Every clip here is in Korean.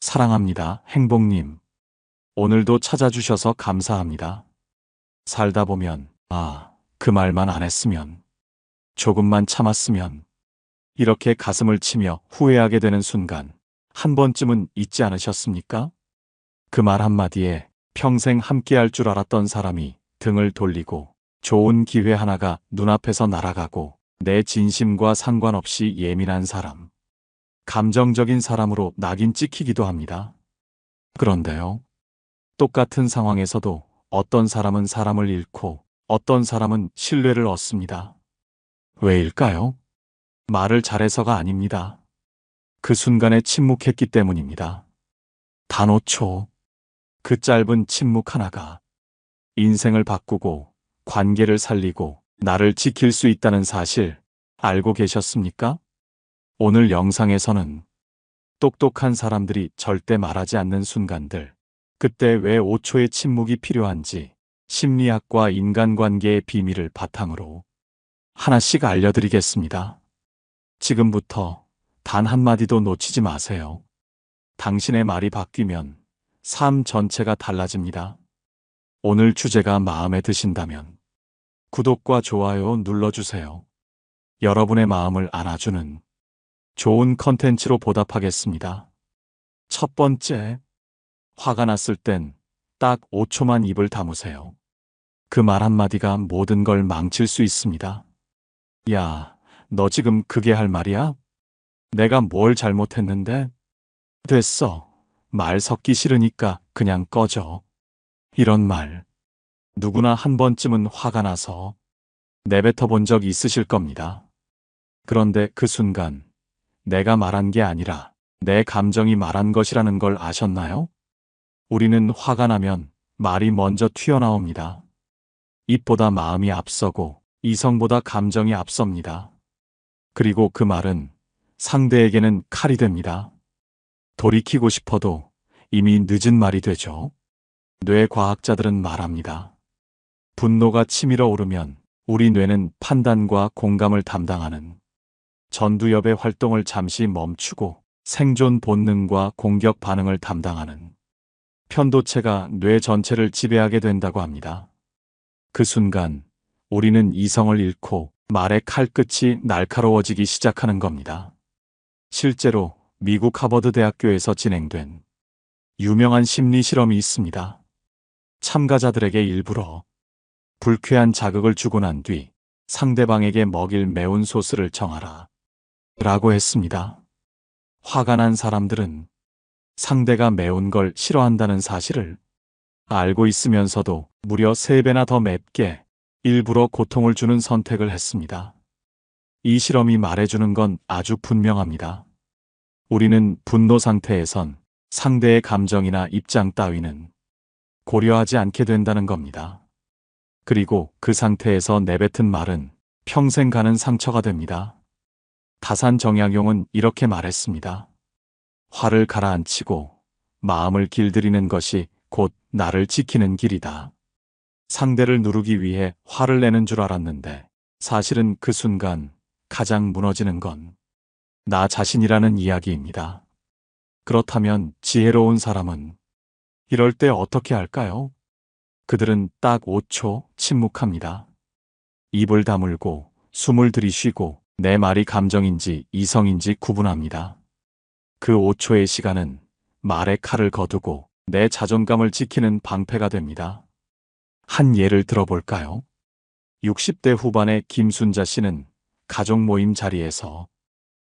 사랑합니다, 행복님. 오늘도 찾아주셔서 감사합니다. 살다 보면, 그 말만 안 했으면, 조금만 참았으면, 이렇게 가슴을 치며 후회하게 되는 순간, 한 번쯤은 있지 않으셨습니까? 그 말 한마디에 평생 함께할 줄 알았던 사람이 등을 돌리고, 좋은 기회 하나가 눈앞에서 날아가고, 내 진심과 상관없이 예민한 사람. 감정적인 사람으로 낙인 찍히기도 합니다. 그런데요, 똑같은 상황에서도 어떤 사람은 사람을 잃고 어떤 사람은 신뢰를 얻습니다. 왜일까요? 말을 잘해서가 아닙니다. 그 순간에 침묵했기 때문입니다. 단 5초, 그 짧은 침묵 하나가 인생을 바꾸고 관계를 살리고 나를 지킬 수 있다는 사실 알고 계셨습니까? 오늘 영상에서는 똑똑한 사람들이 절대 말하지 않는 순간들, 그때 왜 5초의 침묵이 필요한지 심리학과 인간관계의 비밀을 바탕으로 하나씩 알려드리겠습니다. 지금부터 단 한마디도 놓치지 마세요. 당신의 말이 바뀌면 삶 전체가 달라집니다. 오늘 주제가 마음에 드신다면 구독과 좋아요 눌러주세요. 여러분의 마음을 안아주는 좋은 컨텐츠로 보답하겠습니다. 첫 번째, 화가 났을 땐 딱 5초만 입을 다무세요. 그 말 한마디가 모든 걸 망칠 수 있습니다. 야, 너 지금 그게 할 말이야? 내가 뭘 잘못했는데? 됐어. 말 섞기 싫으니까 그냥 꺼져. 이런 말, 누구나 한 번쯤은 화가 나서 내뱉어 본 적 있으실 겁니다. 그런데 그 순간, 내가 말한 게 아니라 내 감정이 말한 것이라는 걸 아셨나요? 우리는 화가 나면 말이 먼저 튀어나옵니다. 입보다 마음이 앞서고 이성보다 감정이 앞섭니다. 그리고 그 말은 상대에게는 칼이 됩니다. 돌이키고 싶어도 이미 늦은 말이 되죠. 뇌과학자들은 말합니다. 분노가 치밀어 오르면 우리 뇌는 판단과 공감을 담당하는 전두엽의 활동을 잠시 멈추고 생존 본능과 공격 반응을 담당하는 편도체가 뇌 전체를 지배하게 된다고 합니다. 그 순간 우리는 이성을 잃고 말의 칼끝이 날카로워지기 시작하는 겁니다. 실제로 미국 하버드 대학교에서 진행된 유명한 심리 실험이 있습니다. 참가자들에게 일부러 불쾌한 자극을 주고 난 뒤 상대방에게 먹일 매운 소스를 정하라 라고 했습니다. 화가 난 사람들은 상대가 매운 걸 싫어한다는 사실을 알고 있으면서도 무려 3배나 더 맵게 일부러 고통을 주는 선택을 했습니다. 이 실험이 말해주는 건 아주 분명합니다. 우리는 분노 상태에선 상대의 감정이나 입장 따위는 고려하지 않게 된다는 겁니다. 그리고 그 상태에서 내뱉은 말은 평생 가는 상처가 됩니다. 다산 정약용은 이렇게 말했습니다. 화를 가라앉히고 마음을 길들이는 것이 곧 나를 지키는 길이다. 상대를 누르기 위해 화를 내는 줄 알았는데 사실은 그 순간 가장 무너지는 건 나 자신이라는 이야기입니다. 그렇다면 지혜로운 사람은 이럴 때 어떻게 할까요? 그들은 딱 5초 침묵합니다. 입을 다물고 숨을 들이쉬고 내 말이 감정인지 이성인지 구분합니다. 그 5초의 시간은 말의 칼을 거두고 내 자존감을 지키는 방패가 됩니다. 한 예를 들어볼까요? 60대 후반의 김순자 씨는 가족 모임 자리에서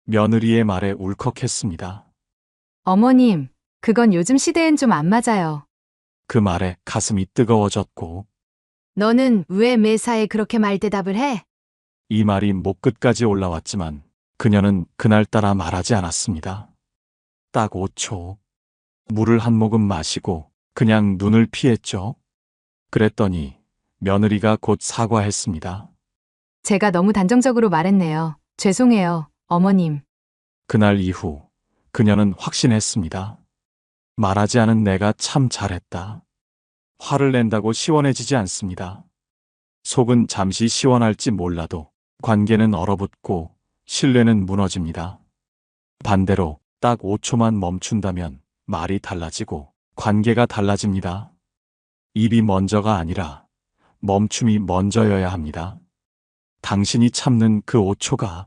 며느리의 말에 울컥했습니다. 어머님, 그건 요즘 시대엔 좀 안 맞아요. 그 말에 가슴이 뜨거워졌고 너는 왜 매사에 그렇게 말대답을 해? 이 말이 목끝까지 올라왔지만 그녀는 그날따라 말하지 않았습니다. 딱 5초. 물을 한 모금 마시고 그냥 눈을 피했죠. 그랬더니 며느리가 곧 사과했습니다. 제가 너무 단정적으로 말했네요. 죄송해요, 어머님. 그날 이후 그녀는 확신했습니다. 말하지 않은 내가 참 잘했다. 화를 낸다고 시원해지지 않습니다. 속은 잠시 시원할지 몰라도 관계는 얼어붙고 신뢰는 무너집니다. 반대로 딱 5초만 멈춘다면 말이 달라지고 관계가 달라집니다. 입이 먼저가 아니라 멈춤이 먼저여야 합니다. 당신이 참는 그 5초가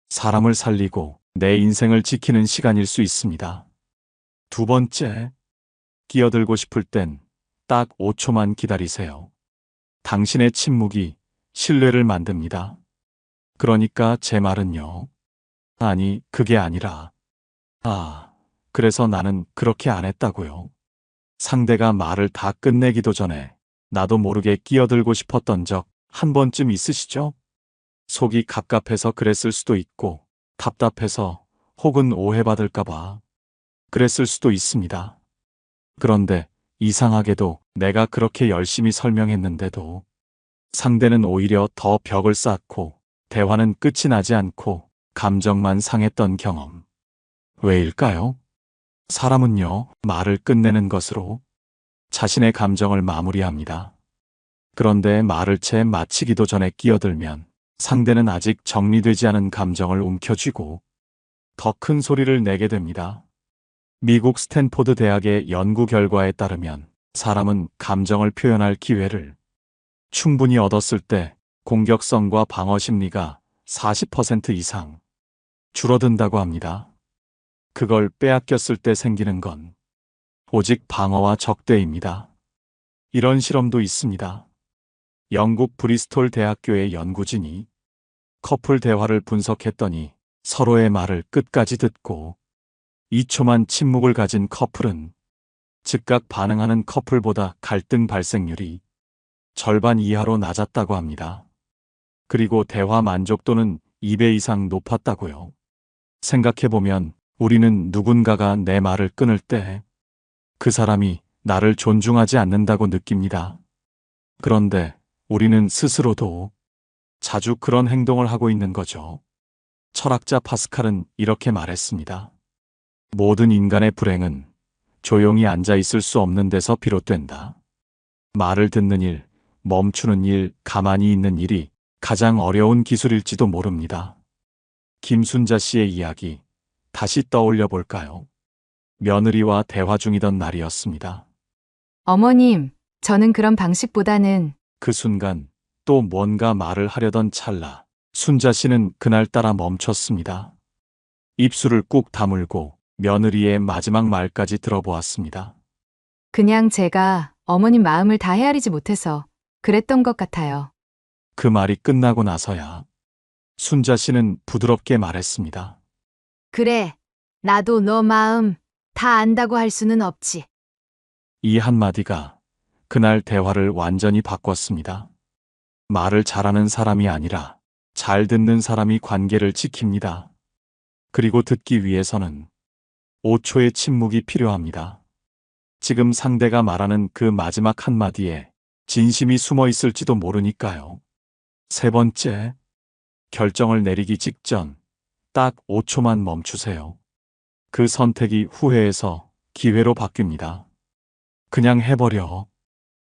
사람을 살리고 내 인생을 지키는 시간일 수 있습니다. 두 번째, 끼어들고 싶을 땐 딱 5초만 기다리세요. 당신의 침묵이 신뢰를 만듭니다. 그러니까 제 말은요. 아니, 그게 아니라, 그래서 나는 그렇게 안 했다고요. 상대가 말을 다 끝내기도 전에 나도 모르게 끼어들고 싶었던 적 한 번쯤 있으시죠? 속이 갑갑해서 그랬을 수도 있고, 답답해서 혹은 오해받을까봐 그랬을 수도 있습니다. 그런데 이상하게도 내가 그렇게 열심히 설명했는데도 상대는 오히려 더 벽을 쌓고 대화는 끝이 나지 않고 감정만 상했던 경험. 왜일까요? 사람은요, 말을 끝내는 것으로 자신의 감정을 마무리합니다. 그런데 말을 채 마치기도 전에 끼어들면 상대는 아직 정리되지 않은 감정을 움켜쥐고 더 큰 소리를 내게 됩니다. 미국 스탠포드 대학의 연구 결과에 따르면 사람은 감정을 표현할 기회를 충분히 얻었을 때 공격성과 방어 심리가 40% 이상 줄어든다고 합니다. 그걸 빼앗겼을 때 생기는 건 오직 방어와 적대입니다. 이런 실험도 있습니다. 영국 브리스톨 대학교의 연구진이 커플 대화를 분석했더니 서로의 말을 끝까지 듣고 2초만 침묵을 가진 커플은 즉각 반응하는 커플보다 갈등 발생률이 절반 이하로 낮았다고 합니다. 그리고 대화 만족도는 2배 이상 높았다고요. 생각해보면 우리는 누군가가 내 말을 끊을 때 그 사람이 나를 존중하지 않는다고 느낍니다. 그런데 우리는 스스로도 자주 그런 행동을 하고 있는 거죠. 철학자 파스칼은 이렇게 말했습니다. 모든 인간의 불행은 조용히 앉아 있을 수 없는 데서 비롯된다. 말을 듣는 일, 멈추는 일, 가만히 있는 일이 가장 어려운 기술일지도 모릅니다. 김순자 씨의 이야기 다시 떠올려 볼까요? 며느리와 대화 중이던 날이었습니다. 어머님, 저는 그런 방식보다는 그 순간 또 뭔가 말을 하려던 찰나 순자 씨는 그날따라 멈췄습니다. 입술을 꾹 다물고 며느리의 마지막 말까지 들어보았습니다. 그냥 제가 어머님 마음을 다 헤아리지 못해서 그랬던 것 같아요. 그 말이 끝나고 나서야 순자 씨는 부드럽게 말했습니다. 그래, 나도 너 마음 다 안다고 할 수는 없지. 이 한마디가 그날 대화를 완전히 바꿨습니다. 말을 잘하는 사람이 아니라 잘 듣는 사람이 관계를 지킵니다. 그리고 듣기 위해서는 5초의 침묵이 필요합니다. 지금 상대가 말하는 그 마지막 한마디에 진심이 숨어 있을지도 모르니까요. 세 번째, 결정을 내리기 직전 딱 5초만 멈추세요. 그 선택이 후회에서 기회로 바뀝니다. 그냥 해버려.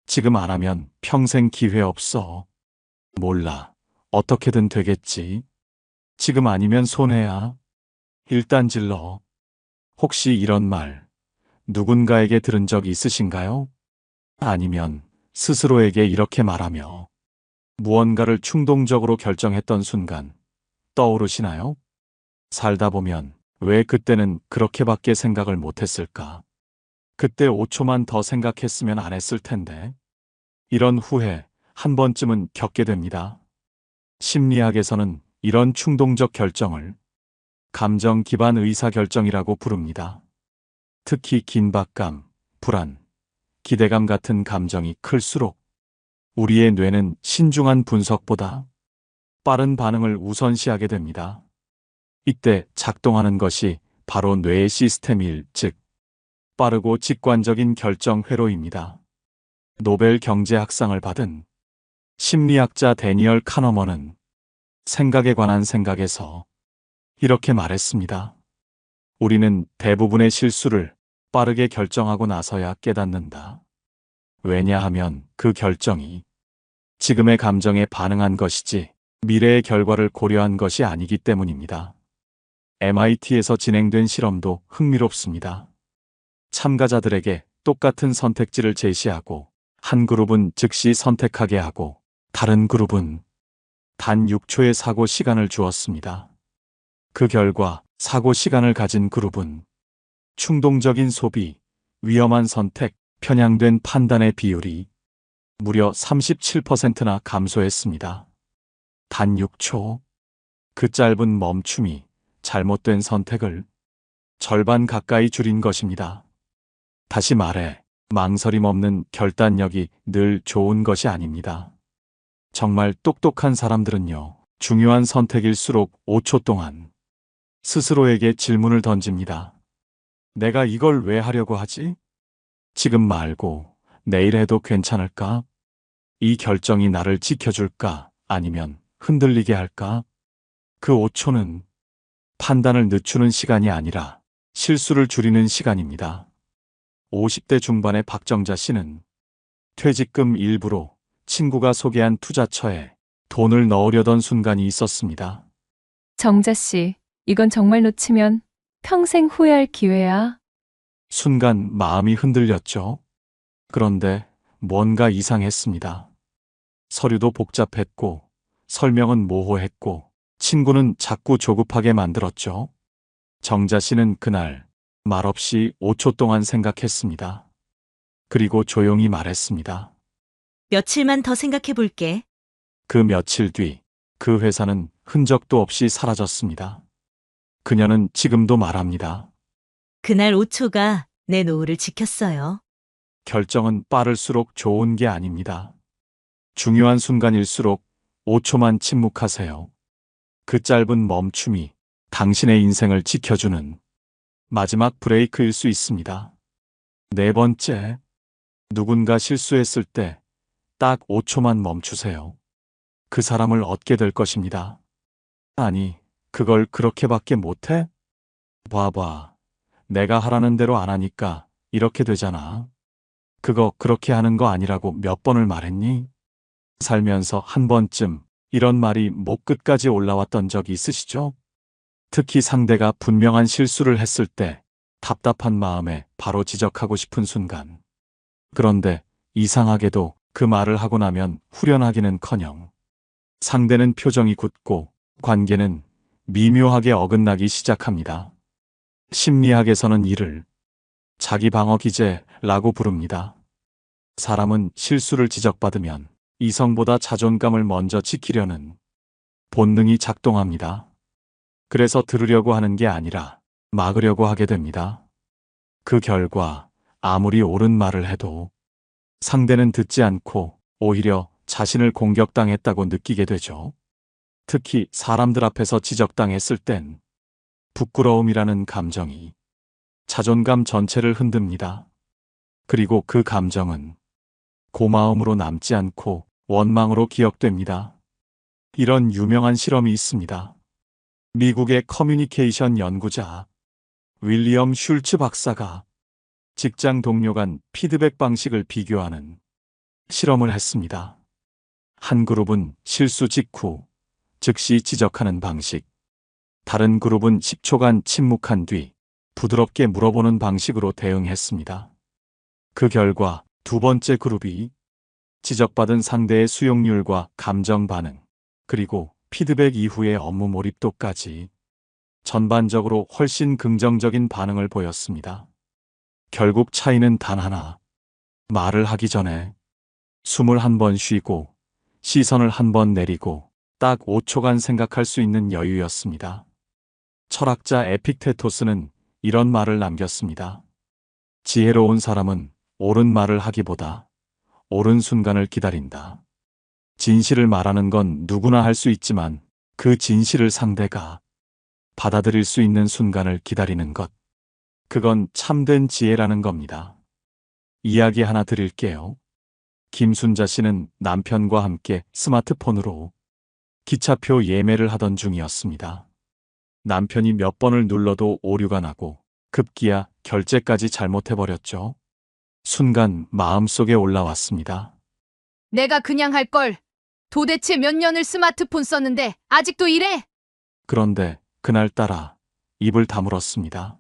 지금 안 하면 평생 기회 없어. 몰라. 어떻게든 되겠지. 지금 아니면 손해야. 일단 질러. 혹시 이런 말 누군가에게 들은 적 있으신가요? 아니면 스스로에게 이렇게 말하며 무언가를 충동적으로 결정했던 순간 떠오르시나요? 살다 보면 왜 그때는 그렇게밖에 생각을 못했을까? 그때 5초만 더 생각했으면 안 했을 텐데. 이런 후회 한 번쯤은 겪게 됩니다. 심리학에서는 이런 충동적 결정을 감정 기반 의사결정이라고 부릅니다. 특히 긴박감, 불안, 기대감 같은 감정이 클수록 우리의 뇌는 신중한 분석보다 빠른 반응을 우선시하게 됩니다. 이때 작동하는 것이 바로 뇌의 시스템 1, 즉 빠르고 직관적인 결정 회로입니다. 노벨 경제학상을 받은 심리학자 데니얼 카너먼은 생각에 관한 생각에서 이렇게 말했습니다. 우리는 대부분의 실수를 빠르게 결정하고 나서야 깨닫는다. 왜냐하면 그 결정이 지금의 감정에 반응한 것이지 미래의 결과를 고려한 것이 아니기 때문입니다. MIT에서 진행된 실험도 흥미롭습니다. 참가자들에게 똑같은 선택지를 제시하고 한 그룹은 즉시 선택하게 하고 다른 그룹은 단 6초의 사고 시간을 주었습니다. 그 결과 사고 시간을 가진 그룹은 충동적인 소비, 위험한 선택, 편향된 판단의 비율이 무려 37%나 감소했습니다. 단 6초. 그 짧은 멈춤이 잘못된 선택을 절반 가까이 줄인 것입니다. 다시 말해, 망설임 없는 결단력이 늘 좋은 것이 아닙니다. 정말 똑똑한 사람들은요, 중요한 선택일수록 5초 동안 스스로에게 질문을 던집니다. 내가 이걸 왜 하려고 하지? 지금 말고 내일 해도 괜찮을까? 이 결정이 나를 지켜줄까? 아니면 흔들리게 할까? 그 5초는 판단을 늦추는 시간이 아니라 실수를 줄이는 시간입니다. 50대 중반의 박정자 씨는 퇴직금 일부로 친구가 소개한 투자처에 돈을 넣으려던 순간이 있었습니다. 정자 씨, 이건 정말 놓치면 평생 후회할 기회야. 순간 마음이 흔들렸죠. 그런데 뭔가 이상했습니다. 서류도 복잡했고, 설명은 모호했고, 친구는 자꾸 조급하게 만들었죠. 정자 씨는 그날 말없이 5초 동안 생각했습니다. 그리고 조용히 말했습니다. 며칠만 더 생각해 볼게. 그 며칠 뒤, 그 회사는 흔적도 없이 사라졌습니다. 그녀는 지금도 말합니다. 그날 5초가 내 노후를 지켰어요. 결정은 빠를수록 좋은 게 아닙니다. 중요한 순간일수록 5초만 침묵하세요. 그 짧은 멈춤이 당신의 인생을 지켜주는 마지막 브레이크일 수 있습니다. 네 번째, 누군가 실수했을 때 딱 5초만 멈추세요. 그 사람을 얻게 될 것입니다. 아니, 그걸 그렇게밖에 못해? 봐봐. 내가 하라는 대로 안 하니까 이렇게 되잖아. 그거 그렇게 하는 거 아니라고 몇 번을 말했니? 살면서 한 번쯤 이런 말이 목 끝까지 올라왔던 적이 있으시죠? 특히 상대가 분명한 실수를 했을 때 답답한 마음에 바로 지적하고 싶은 순간. 그런데 이상하게도 그 말을 하고 나면 후련하기는커녕 상대는 표정이 굳고 관계는 미묘하게 어긋나기 시작합니다. 심리학에서는 이를 자기 방어 기제라고 부릅니다. 사람은 실수를 지적받으면 이성보다 자존감을 먼저 지키려는 본능이 작동합니다. 그래서 들으려고 하는 게 아니라 막으려고 하게 됩니다. 그 결과 아무리 옳은 말을 해도 상대는 듣지 않고 오히려 자신을 공격당했다고 느끼게 되죠. 특히 사람들 앞에서 지적당했을 땐 부끄러움이라는 감정이 자존감 전체를 흔듭니다. 그리고 그 감정은 고마움으로 남지 않고 원망으로 기억됩니다. 이런 유명한 실험이 있습니다. 미국의 커뮤니케이션 연구자 윌리엄 슐츠 박사가 직장 동료 간 피드백 방식을 비교하는 실험을 했습니다. 한 그룹은 실수 직후 즉시 지적하는 방식, 다른 그룹은 10초간 침묵한 뒤 부드럽게 물어보는 방식으로 대응했습니다. 그 결과 두 번째 그룹이 지적받은 상대의 수용률과 감정 반응, 그리고 피드백 이후의 업무 몰입도까지 전반적으로 훨씬 긍정적인 반응을 보였습니다. 결국 차이는 단 하나. 말을 하기 전에 숨을 한 번 쉬고 시선을 한 번 내리고 딱 5초간 생각할 수 있는 여유였습니다. 철학자 에픽테토스는 이런 말을 남겼습니다. 지혜로운 사람은 옳은 말을 하기보다 옳은 순간을 기다린다. 진실을 말하는 건 누구나 할 수 있지만 그 진실을 상대가 받아들일 수 있는 순간을 기다리는 것. 그건 참된 지혜라는 겁니다. 이야기 하나 드릴게요. 김순자 씨는 남편과 함께 스마트폰으로 기차표 예매를 하던 중이었습니다. 남편이 몇 번을 눌러도 오류가 나고 급기야 결제까지 잘못해버렸죠. 순간 마음속에 올라왔습니다. 내가 그냥 할 걸. 도대체 몇 년을 스마트폰 썼는데 아직도 이래? 그런데 그날따라 입을 다물었습니다.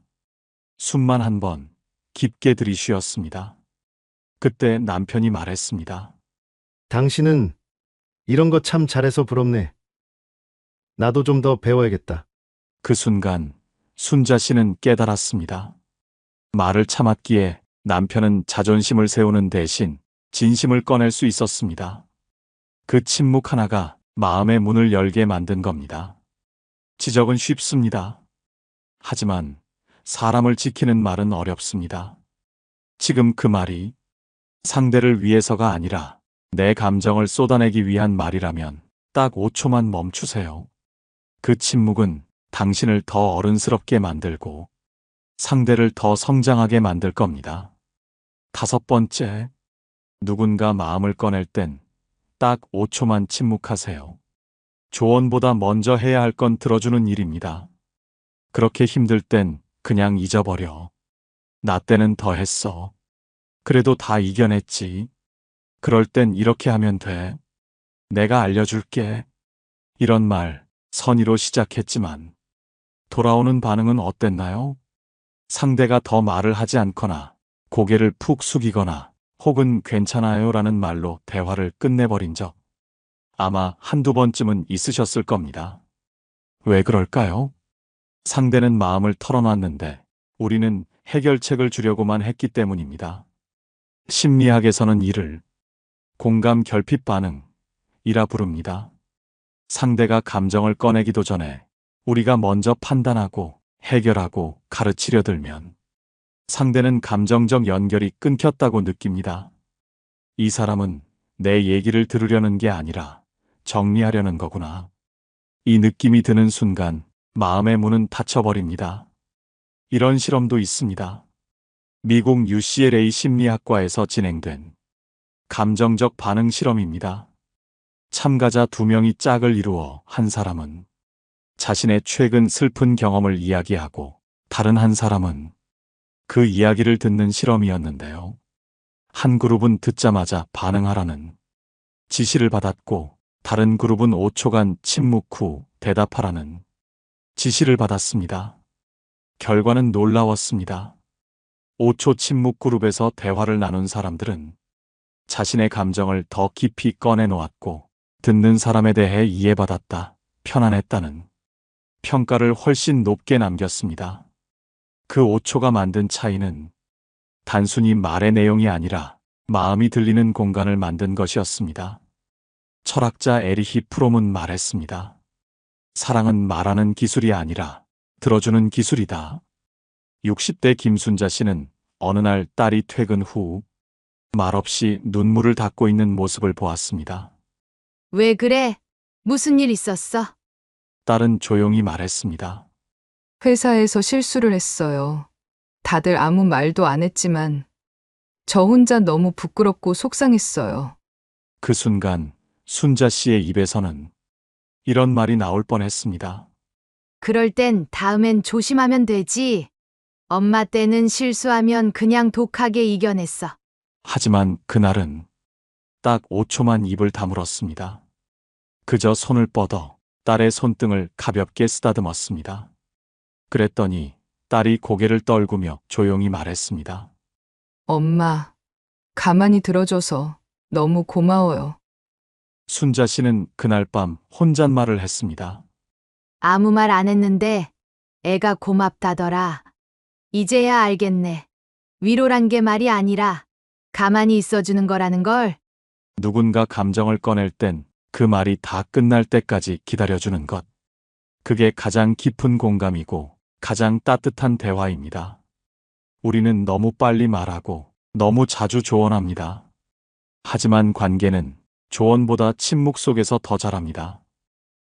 숨만 한 번 깊게 들이쉬었습니다. 그때 남편이 말했습니다. 당신은 이런 거 참 잘해서 부럽네. 나도 좀 더 배워야겠다. 그 순간 순자 씨는 깨달았습니다. 말을 참았기에 남편은 자존심을 세우는 대신 진심을 꺼낼 수 있었습니다. 그 침묵 하나가 마음의 문을 열게 만든 겁니다. 지적은 쉽습니다. 하지만 사람을 지키는 말은 어렵습니다. 지금 그 말이 상대를 위해서가 아니라 내 감정을 쏟아내기 위한 말이라면 딱 5초만 멈추세요. 그 침묵은 당신을 더 어른스럽게 만들고 상대를 더 성장하게 만들 겁니다. 5번째, 누군가 마음을 꺼낼 땐 딱 5초만 침묵하세요. 조언보다 먼저 해야 할 건 들어주는 일입니다. 그렇게 힘들 땐 그냥 잊어버려. 나 때는 더 했어. 그래도 다 이겨냈지. 그럴 땐 이렇게 하면 돼. 내가 알려줄게. 이런 말 선의로 시작했지만 돌아오는 반응은 어땠나요? 상대가 더 말을 하지 않거나 고개를 푹 숙이거나 혹은 괜찮아요 라는 말로 대화를 끝내버린 적 아마 한두 번쯤은 있으셨을 겁니다. 왜 그럴까요? 상대는 마음을 털어놨는데 우리는 해결책을 주려고만 했기 때문입니다. 심리학에서는 이를 공감 결핍 반응이라 부릅니다. 상대가 감정을 꺼내기도 전에 우리가 먼저 판단하고 해결하고 가르치려 들면 상대는 감정적 연결이 끊겼다고 느낍니다. 이 사람은 내 얘기를 들으려는 게 아니라 정리하려는 거구나. 이 느낌이 드는 순간 마음의 문은 닫혀버립니다. 이런 실험도 있습니다. 미국 UCLA 심리학과에서 진행된 감정적 반응 실험입니다. 참가자 2명이 짝을 이루어 한 사람은 자신의 최근 슬픈 경험을 이야기하고 다른 한 사람은 그 이야기를 듣는 실험이었는데요. 한 그룹은 듣자마자 반응하라는 지시를 받았고 다른 그룹은 5초간 침묵 후 대답하라는 지시를 받았습니다. 결과는 놀라웠습니다. 5초 침묵 그룹에서 대화를 나눈 사람들은 자신의 감정을 더 깊이 꺼내놓았고 듣는 사람에 대해 이해받았다, 편안했다는 평가를 훨씬 높게 남겼습니다. 그 5초가 만든 차이는 단순히 말의 내용이 아니라 마음이 들리는 공간을 만든 것이었습니다. 철학자 에리히 프롬은 말했습니다. 사랑은 말하는 기술이 아니라 들어주는 기술이다. 60대 김순자 씨는 어느 날 딸이 퇴근 후 말없이 눈물을 닦고 있는 모습을 보았습니다. 왜 그래? 무슨 일 있었어? 딸은 조용히 말했습니다. 회사에서 실수를 했어요. 다들 아무 말도 안 했지만 저 혼자 너무 부끄럽고 속상했어요. 그 순간 순자 씨의 입에서는 이런 말이 나올 뻔했습니다. 그럴 땐 다음엔 조심하면 되지. 엄마 때는 실수하면 그냥 독하게 이겨냈어. 하지만 그날은 딱 5초만 입을 다물었습니다. 그저 손을 뻗어 딸의 손등을 가볍게 쓰다듬었습니다. 그랬더니 딸이 고개를 떨구며 조용히 말했습니다. 엄마, 가만히 들어줘서 너무 고마워요. 순자 씨는 그날 밤 혼잣말을 했습니다. 아무 말 안 했는데 애가 고맙다더라. 이제야 알겠네. 위로란 게 말이 아니라 가만히 있어주는 거라는 걸. 누군가 감정을 꺼낼 땐 그 말이 다 끝날 때까지 기다려주는 것. 그게 가장 깊은 공감이고 가장 따뜻한 대화입니다. 우리는 너무 빨리 말하고 너무 자주 조언합니다. 하지만 관계는 조언보다 침묵 속에서 더 자랍니다.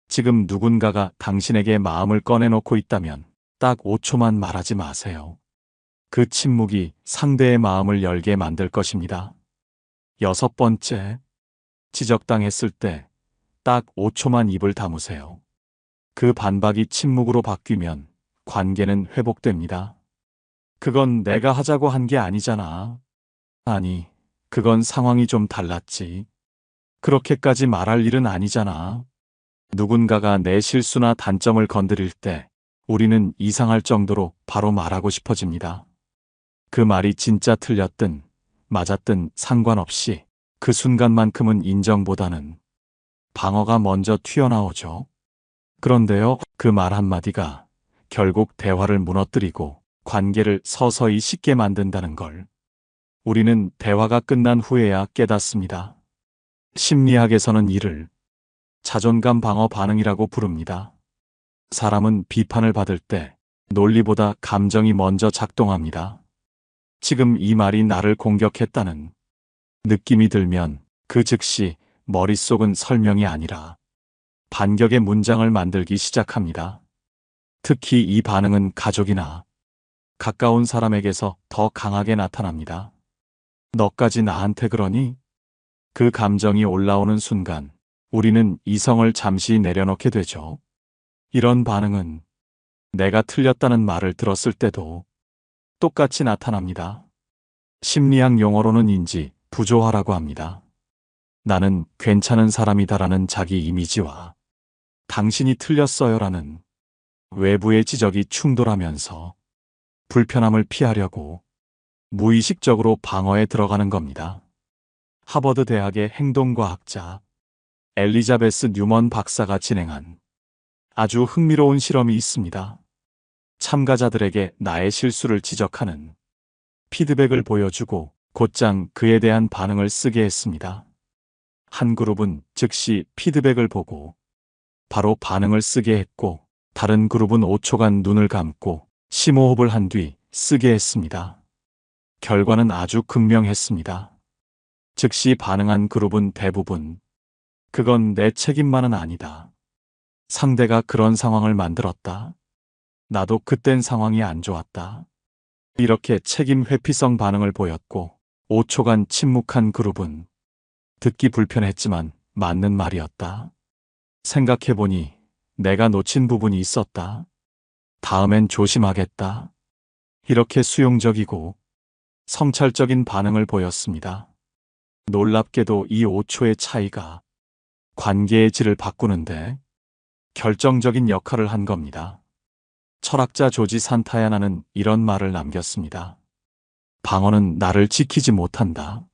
지금 누군가가 당신에게 마음을 꺼내놓고 있다면 딱 5초만 말하지 마세요. 그 침묵이 상대의 마음을 열게 만들 것입니다. 6번째, 지적당했을 때 딱 5초만 입을 다무세요. 그 반박이 침묵으로 바뀌면 관계는 회복됩니다. 그건 내가 하자고 한 게 아니잖아. 아니, 그건 상황이 좀 달랐지. 그렇게까지 말할 일은 아니잖아. 누군가가 내 실수나 단점을 건드릴 때 우리는 이상할 정도로 바로 말하고 싶어집니다. 그 말이 진짜 틀렸든 맞았든 상관없이 그 순간만큼은 인정보다는 방어가 먼저 튀어나오죠. 그런데요, 그 말 한마디가 결국 대화를 무너뜨리고 관계를 서서히 식게 만든다는 걸 우리는 대화가 끝난 후에야 깨닫습니다. 심리학에서는 이를 자존감 방어 반응이라고 부릅니다. 사람은 비판을 받을 때 논리보다 감정이 먼저 작동합니다. 지금 이 말이 나를 공격했다는 느낌이 들면 그 즉시 머릿속은 설명이 아니라 반격의 문장을 만들기 시작합니다. 특히 이 반응은 가족이나 가까운 사람에게서 더 강하게 나타납니다. 너까지 나한테 그러니? 그 감정이 올라오는 순간 우리는 이성을 잠시 내려놓게 되죠. 이런 반응은 내가 틀렸다는 말을 들었을 때도 똑같이 나타납니다. 심리학 용어로는 인지 부조화라고 합니다. 나는 괜찮은 사람이다라는 자기 이미지와 당신이 틀렸어요라는 외부의 지적이 충돌하면서 불편함을 피하려고 무의식적으로 방어에 들어가는 겁니다. 하버드 대학의 행동과학자 엘리자베스 뉴먼 박사가 진행한 아주 흥미로운 실험이 있습니다. 참가자들에게 나의 실수를 지적하는 피드백을 보여주고 곧장 그에 대한 반응을 쓰게 했습니다. 한 그룹은 즉시 피드백을 보고 바로 반응을 쓰게 했고, 다른 그룹은 5초간 눈을 감고 심호흡을 한 뒤 쓰게 했습니다. 결과는 아주 극명했습니다. 즉시 반응한 그룹은 대부분 그건 내 책임만은 아니다. 상대가 그런 상황을 만들었다. 나도 그땐 상황이 안 좋았다. 이렇게 책임 회피성 반응을 보였고 5초간 침묵한 그룹은 듣기 불편했지만 맞는 말이었다. 생각해보니 내가 놓친 부분이 있었다. 다음엔 조심하겠다. 이렇게 수용적이고 성찰적인 반응을 보였습니다. 놀랍게도 이 5초의 차이가 관계의 질을 바꾸는데 결정적인 역할을 한 겁니다. 철학자 조지 산타야나는 이런 말을 남겼습니다. 방어는 나를 지키지 못한다.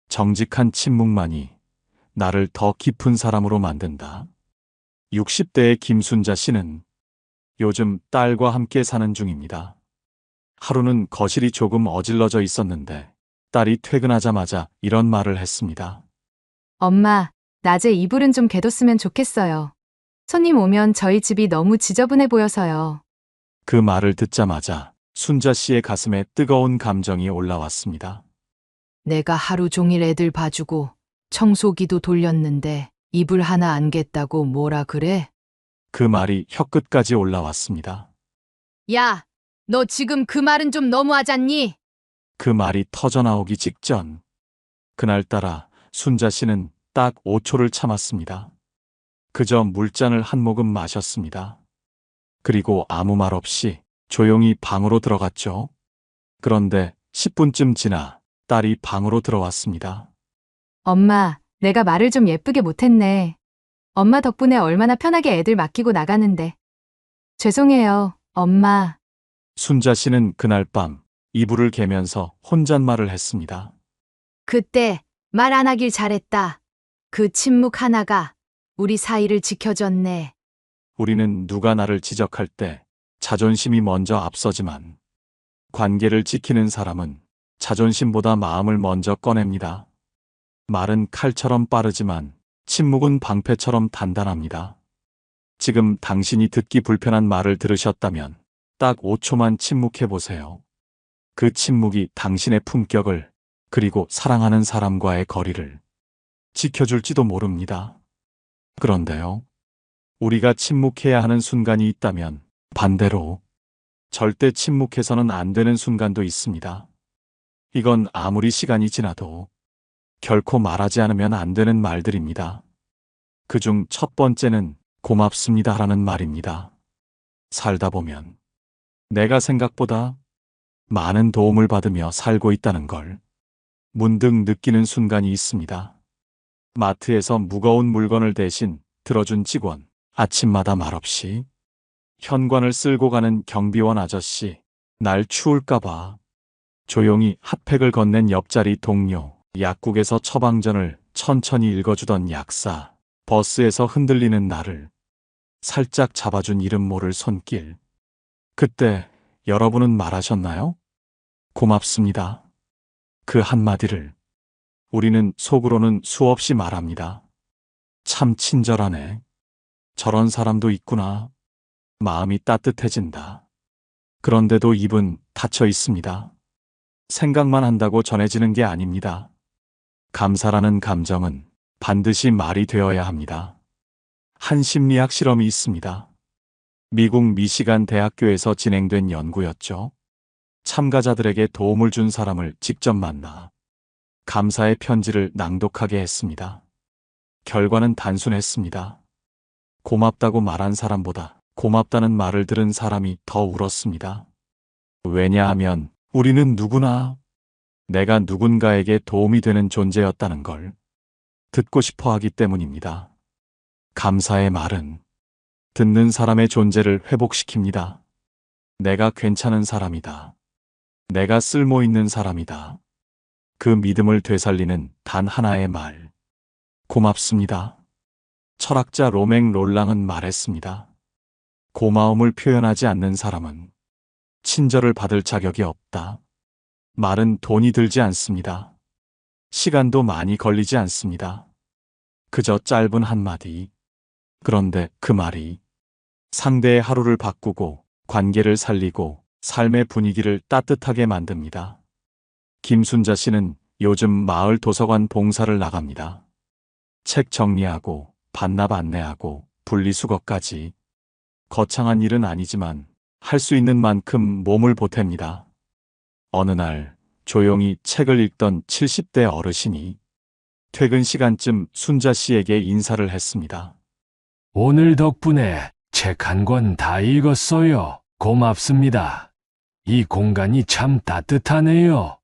정직한 침묵만이 나를 더 깊은 사람으로 만든다. 60대의 김순자 씨는 요즘 딸과 함께 사는 중입니다. 하루는 거실이 조금 어질러져 있었는데 딸이 퇴근하자마자 이런 말을 했습니다. 엄마, 낮에 이불은 좀 개뒀으면 좋겠어요. 손님 오면 저희 집이 너무 지저분해 보여서요. 그 말을 듣자마자 순자 씨의 가슴에 뜨거운 감정이 올라왔습니다. 내가 하루 종일 애들 봐주고 청소기도 돌렸는데 이불 하나 안 겠다고 뭐라 그래? 그 말이 혀끝까지 올라왔습니다. 야, 너 지금 그 말은 좀 너무하잖니? 그 말이 터져나오기 직전 그날따라 순자 씨는 딱 5초를 참았습니다. 그저 물잔을 한 모금 마셨습니다. 그리고 아무 말 없이 조용히 방으로 들어갔죠. 그런데 10분쯤 지나 딸이 방으로 들어왔습니다. 엄마, 내가 말을 좀 예쁘게 못했네. 엄마 덕분에 얼마나 편하게 애들 맡기고 나가는데. 죄송해요, 엄마. 순자 씨는 그날 밤 이불을 개면서 혼잣말을 했습니다. 그때 말 안 하길 잘했다. 그 침묵 하나가 우리 사이를 지켜줬네. 우리는 누가 나를 지적할 때 자존심이 먼저 앞서지만 관계를 지키는 사람은 자존심보다 마음을 먼저 꺼냅니다. 말은 칼처럼 빠르지만 침묵은 방패처럼 단단합니다. 지금 당신이 듣기 불편한 말을 들으셨다면 딱 5초만 침묵해 보세요. 그 침묵이 당신의 품격을 그리고 사랑하는 사람과의 거리를 지켜줄지도 모릅니다. 그런데요, 우리가 침묵해야 하는 순간이 있다면 반대로 절대 침묵해서는 안 되는 순간도 있습니다. 이건 아무리 시간이 지나도 결코 말하지 않으면 안 되는 말들입니다. 그중 첫 번째는 고맙습니다라는 말입니다. 살다 보면 내가 생각보다 많은 도움을 받으며 살고 있다는 걸 문득 느끼는 순간이 있습니다. 마트에서 무거운 물건을 대신 들어준 직원, 아침마다 말없이 현관을 쓸고 가는 경비원 아저씨, 날 추울까봐 조용히 핫팩을 건넨 옆자리 동료, 약국에서 처방전을 천천히 읽어주던 약사, 버스에서 흔들리는 나를 살짝 잡아준 이름 모를 손길. 그때 여러분은 말하셨나요? 고맙습니다. 그 한마디를 우리는 속으로는 수없이 말합니다. 참 친절하네. 저런 사람도 있구나. 마음이 따뜻해진다. 그런데도 입은 닫혀 있습니다. 생각만 한다고 전해지는 게 아닙니다. 감사라는 감정은 반드시 말이 되어야 합니다. 한 심리학 실험이 있습니다. 미국 미시간 대학교에서 진행된 연구였죠. 참가자들에게 도움을 준 사람을 직접 만나 감사의 편지를 낭독하게 했습니다. 결과는 단순했습니다. 고맙다고 말한 사람보다 고맙다는 말을 들은 사람이 더 울었습니다. 왜냐하면 우리는 누구나 내가 누군가에게 도움이 되는 존재였다는 걸 듣고 싶어 하기 때문입니다. 감사의 말은 듣는 사람의 존재를 회복시킵니다. 내가 괜찮은 사람이다. 내가 쓸모 있는 사람이다. 그 믿음을 되살리는 단 하나의 말. 고맙습니다. 철학자 로맹 롤랑은 말했습니다. 고마움을 표현하지 않는 사람은 친절을 받을 자격이 없다. 말은 돈이 들지 않습니다. 시간도 많이 걸리지 않습니다. 그저 짧은 한마디. 그런데 그 말이 상대의 하루를 바꾸고 관계를 살리고 삶의 분위기를 따뜻하게 만듭니다. 김순자 씨는 요즘 마을 도서관 봉사를 나갑니다. 책 정리하고 반납 안내하고 분리수거까지. 거창한 일은 아니지만 할 수 있는 만큼 몸을 보탭니다. 어느 날 조용히 책을 읽던 70대 어르신이 퇴근 시간쯤 순자 씨에게 인사를 했습니다. 오늘 덕분에 책 한 권 다 읽었어요. 고맙습니다. 이 공간이 참 따뜻하네요.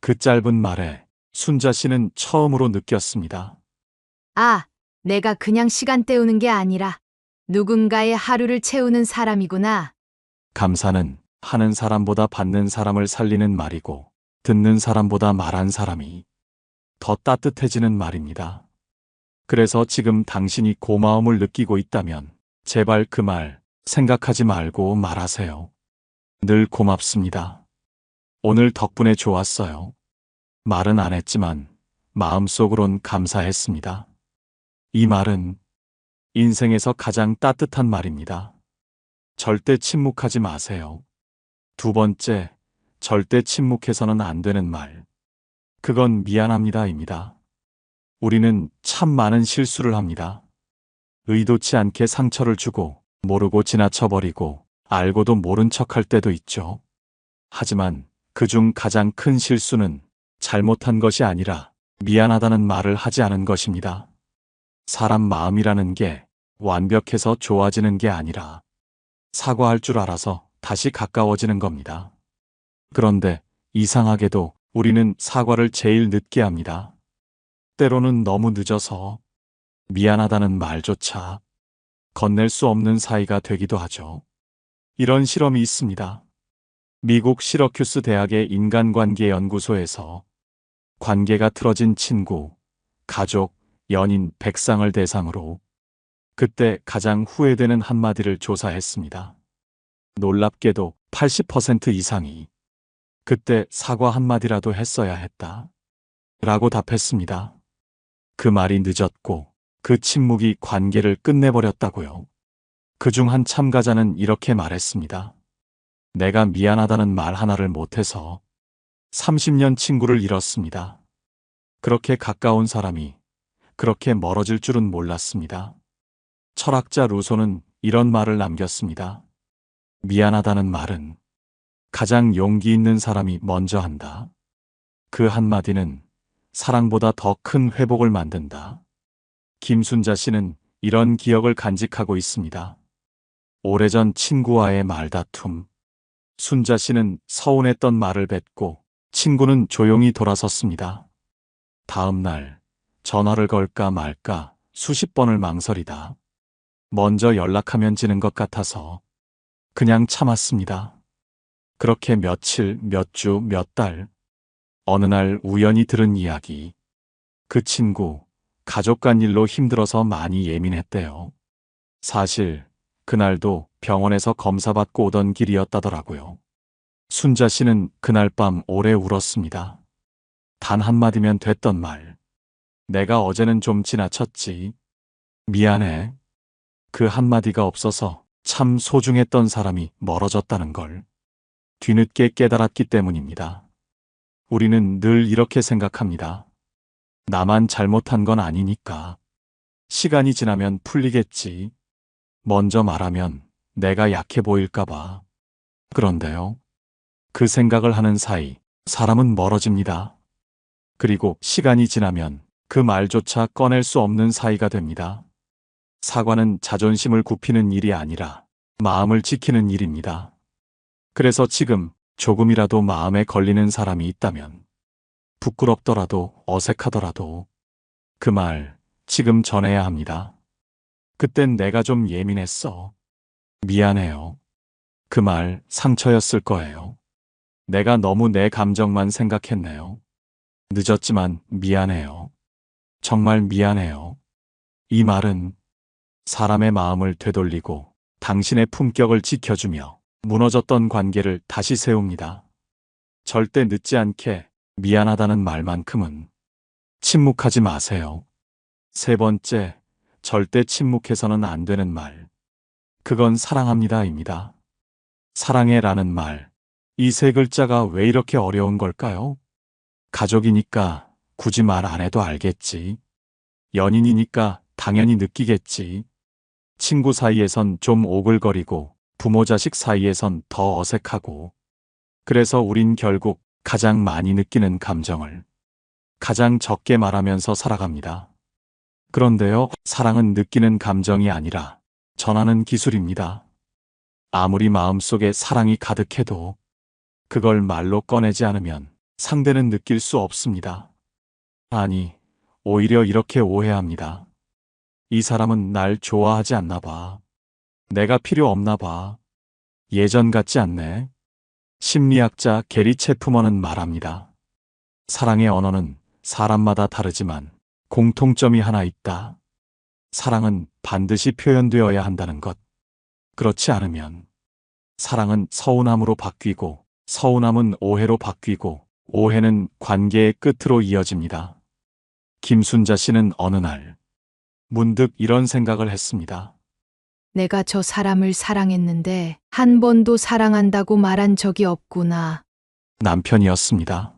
그 짧은 말에 순자 씨는 처음으로 느꼈습니다. 아, 내가 그냥 시간 때우는 게 아니라 누군가의 하루를 채우는 사람이구나. 감사는 하는 사람보다 받는 사람을 살리는 말이고 듣는 사람보다 말한 사람이 더 따뜻해지는 말입니다. 그래서 지금 당신이 고마움을 느끼고 있다면 제발 그 말 생각하지 말고 말하세요. 늘 고맙습니다. 오늘 덕분에 좋았어요. 말은 안 했지만 마음속으론 감사했습니다. 이 말은 인생에서 가장 따뜻한 말입니다. 절대 침묵하지 마세요. 두 번째, 절대 침묵해서는 안 되는 말. 그건 미안합니다입니다. 우리는 참 많은 실수를 합니다. 의도치 않게 상처를 주고 모르고 지나쳐버리고 알고도 모른 척할 때도 있죠. 하지만 그중 가장 큰 실수는 잘못한 것이 아니라 미안하다는 말을 하지 않은 것입니다. 사람 마음이라는 게 완벽해서 좋아지는 게 아니라 사과할 줄 알아서 다시 가까워지는 겁니다. 그런데 이상하게도 우리는 사과를 제일 늦게 합니다. 때로는 너무 늦어서 미안하다는 말조차 건넬 수 없는 사이가 되기도 하죠. 이런 실험이 있습니다. 미국 시러큐스 대학의 인간관계연구소에서 관계가 틀어진 친구, 가족, 연인 100쌍을 대상으로 그때 가장 후회되는 한마디를 조사했습니다. 놀랍게도 80% 이상이 그때 사과 한마디라도 했어야 했다. 라고 답했습니다. 그 말이 늦었고 그 침묵이 관계를 끝내버렸다고요. 그중 한 참가자는 이렇게 말했습니다. 내가 미안하다는 말 하나를 못해서 30년 친구를 잃었습니다. 그렇게 가까운 사람이 그렇게 멀어질 줄은 몰랐습니다. 철학자 루소는 이런 말을 남겼습니다. 미안하다는 말은 가장 용기 있는 사람이 먼저 한다. 그 한마디는 사랑보다 더 큰 회복을 만든다. 김순자 씨는 이런 기억을 간직하고 있습니다. 오래전 친구와의 말다툼. 순자 씨는 서운했던 말을 뱉고 친구는 조용히 돌아섰습니다. 다음 날 전화를 걸까 말까 수십 번을 망설이다. 먼저 연락하면 지는 것 같아서 그냥 참았습니다. 그렇게 며칠, 몇 주, 몇 달. 어느 날 우연히 들은 이야기. 그 친구, 가족 간 일로 힘들어서 많이 예민했대요. 사실, 그날도 병원에서 검사받고 오던 길이었다더라고요. 순자 씨는 그날 밤 오래 울었습니다. 단 한마디면 됐던 말. 내가 어제는 좀 지나쳤지. 미안해. 그 한마디가 없어서 참 소중했던 사람이 멀어졌다는 걸 뒤늦게 깨달았기 때문입니다. 우리는 늘 이렇게 생각합니다. 나만 잘못한 건 아니니까. 시간이 지나면 풀리겠지. 먼저 말하면 내가 약해 보일까봐. 그런데요. 그 생각을 하는 사이 사람은 멀어집니다. 그리고 시간이 지나면 그 말조차 꺼낼 수 없는 사이가 됩니다. 사과는 자존심을 굽히는 일이 아니라 마음을 지키는 일입니다. 그래서 지금 조금이라도 마음에 걸리는 사람이 있다면 부끄럽더라도 어색하더라도 그 말 지금 전해야 합니다. 그땐 내가 좀 예민했어. 미안해요. 그 말 상처였을 거예요. 내가 너무 내 감정만 생각했네요. 늦었지만 미안해요. 정말 미안해요. 이 말은 사람의 마음을 되돌리고 당신의 품격을 지켜주며 무너졌던 관계를 다시 세웁니다. 절대 늦지 않게 미안하다는 말만큼은 침묵하지 마세요. 세 번째, 절대 침묵해서는 안 되는 말. 그건 사랑합니다입니다. 사랑해라는 말. 이 세 글자가 왜 이렇게 어려운 걸까요? 가족이니까 굳이 말 안 해도 알겠지. 연인이니까 당연히 느끼겠지. 친구 사이에선 좀 오글거리고 부모 자식 사이에선 더 어색하고. 그래서 우린 결국 가장 많이 느끼는 감정을 가장 적게 말하면서 살아갑니다. 그런데요, 사랑은 느끼는 감정이 아니라 전하는 기술입니다. 아무리 마음속에 사랑이 가득해도 그걸 말로 꺼내지 않으면 상대는 느낄 수 없습니다. 아니, 오히려 이렇게 오해합니다. 이 사람은 날 좋아하지 않나 봐. 내가 필요 없나 봐. 예전 같지 않네. 심리학자 게리 체프먼은 말합니다. 사랑의 언어는 사람마다 다르지만 공통점이 하나 있다. 사랑은 반드시 표현되어야 한다는 것. 그렇지 않으면 사랑은 서운함으로 바뀌고 서운함은 오해로 바뀌고 오해는 관계의 끝으로 이어집니다. 김순자 씨는 어느 날 문득 이런 생각을 했습니다. 내가 저 사람을 사랑했는데 한 번도 사랑한다고 말한 적이 없구나. 남편이었습니다.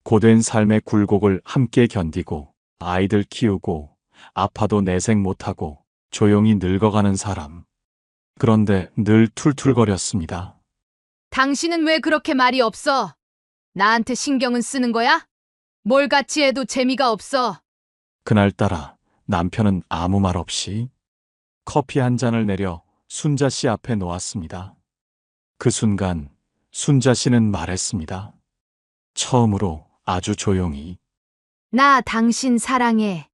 고된 삶의 굴곡을 함께 견디고 아이들 키우고 아파도 내색 못하고 조용히 늙어가는 사람. 그런데 늘 툴툴거렸습니다. 당신은 왜 그렇게 말이 없어? 나한테 신경은 쓰는 거야? 뭘 같이 해도 재미가 없어. 그날따라 남편은 아무 말 없이 커피 한 잔을 내려 순자 씨 앞에 놓았습니다. 그 순간 순자 씨는 말했습니다. 처음으로 아주 조용히. 나 당신 사랑해.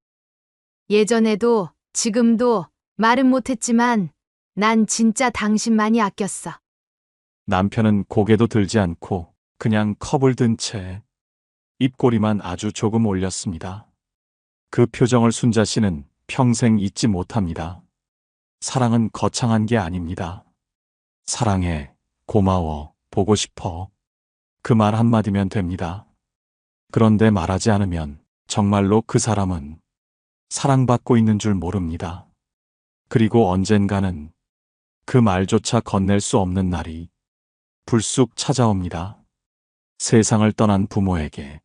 예전에도 지금도 말은 못했지만 난 진짜 당신만이 아꼈어. 남편은 고개도 들지 않고 그냥 컵을 든 채 입꼬리만 아주 조금 올렸습니다. 그 표정을 순자 씨는 평생 잊지 못합니다. 사랑은 거창한 게 아닙니다. 사랑해, 고마워, 보고 싶어. 그 말 한마디면 됩니다. 그런데 말하지 않으면 정말로 그 사람은 사랑받고 있는 줄 모릅니다. 그리고 언젠가는 그 말조차 건넬 수 없는 날이 불쑥 찾아옵니다. 세상을 떠난 부모에게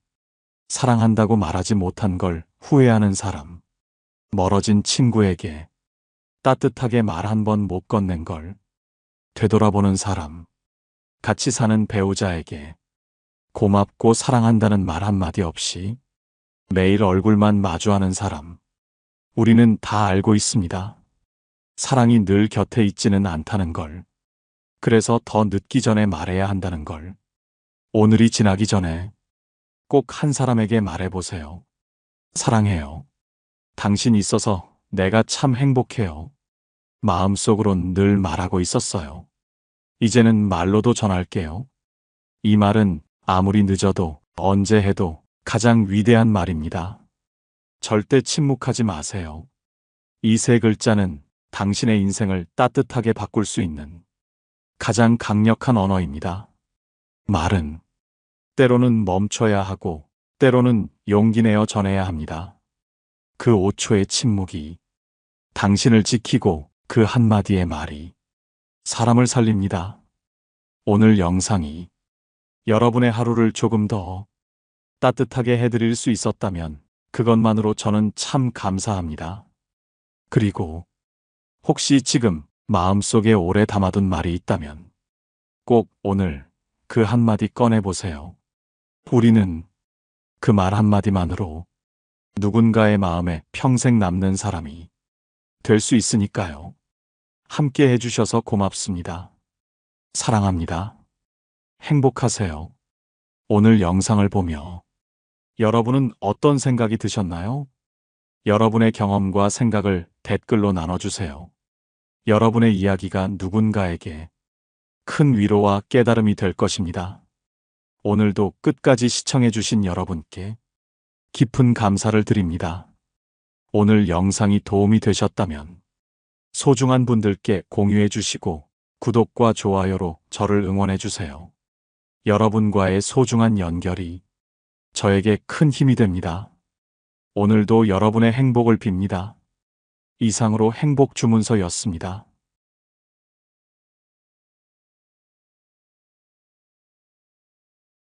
사랑한다고 말하지 못한 걸 후회하는 사람, 멀어진 친구에게 따뜻하게 말 한 번 못 건넨 걸 되돌아보는 사람, 같이 사는 배우자에게 고맙고 사랑한다는 말 한마디 없이 매일 얼굴만 마주하는 사람. 우리는 다 알고 있습니다. 사랑이 늘 곁에 있지는 않다는 걸. 그래서 더 늦기 전에 말해야 한다는 걸. 오늘이 지나기 전에 꼭 한 사람에게 말해보세요. 사랑해요. 당신 있어서 내가 참 행복해요. 마음속으론 늘 말하고 있었어요. 이제는 말로도 전할게요. 이 말은 아무리 늦어도 언제 해도 가장 위대한 말입니다. 절대 침묵하지 마세요. 이 세 글자는 당신의 인생을 따뜻하게 바꿀 수 있는 가장 강력한 언어입니다. 말은 때로는 멈춰야 하고 때로는 용기 내어 전해야 합니다. 그 5초의 침묵이 당신을 지키고 그 한마디의 말이 사람을 살립니다. 오늘 영상이 여러분의 하루를 조금 더 따뜻하게 해드릴 수 있었다면 그것만으로 저는 참 감사합니다. 그리고 혹시 지금 마음속에 오래 담아둔 말이 있다면 꼭 오늘 그 한마디 꺼내보세요. 우리는 그 말 한마디만으로 누군가의 마음에 평생 남는 사람이 될 수 있으니까요. 함께 해주셔서 고맙습니다. 사랑합니다. 행복하세요. 오늘 영상을 보며 여러분은 어떤 생각이 드셨나요? 여러분의 경험과 생각을 댓글로 나눠주세요. 여러분의 이야기가 누군가에게 큰 위로와 깨달음이 될 것입니다. 오늘도 끝까지 시청해주신 여러분께 깊은 감사를 드립니다. 오늘 영상이 도움이 되셨다면 소중한 분들께 공유해 주시고 구독과 좋아요로 저를 응원해 주세요. 여러분과의 소중한 연결이 저에게 큰 힘이 됩니다. 오늘도 여러분의 행복을 빕니다. 이상으로 행복 주문서였습니다.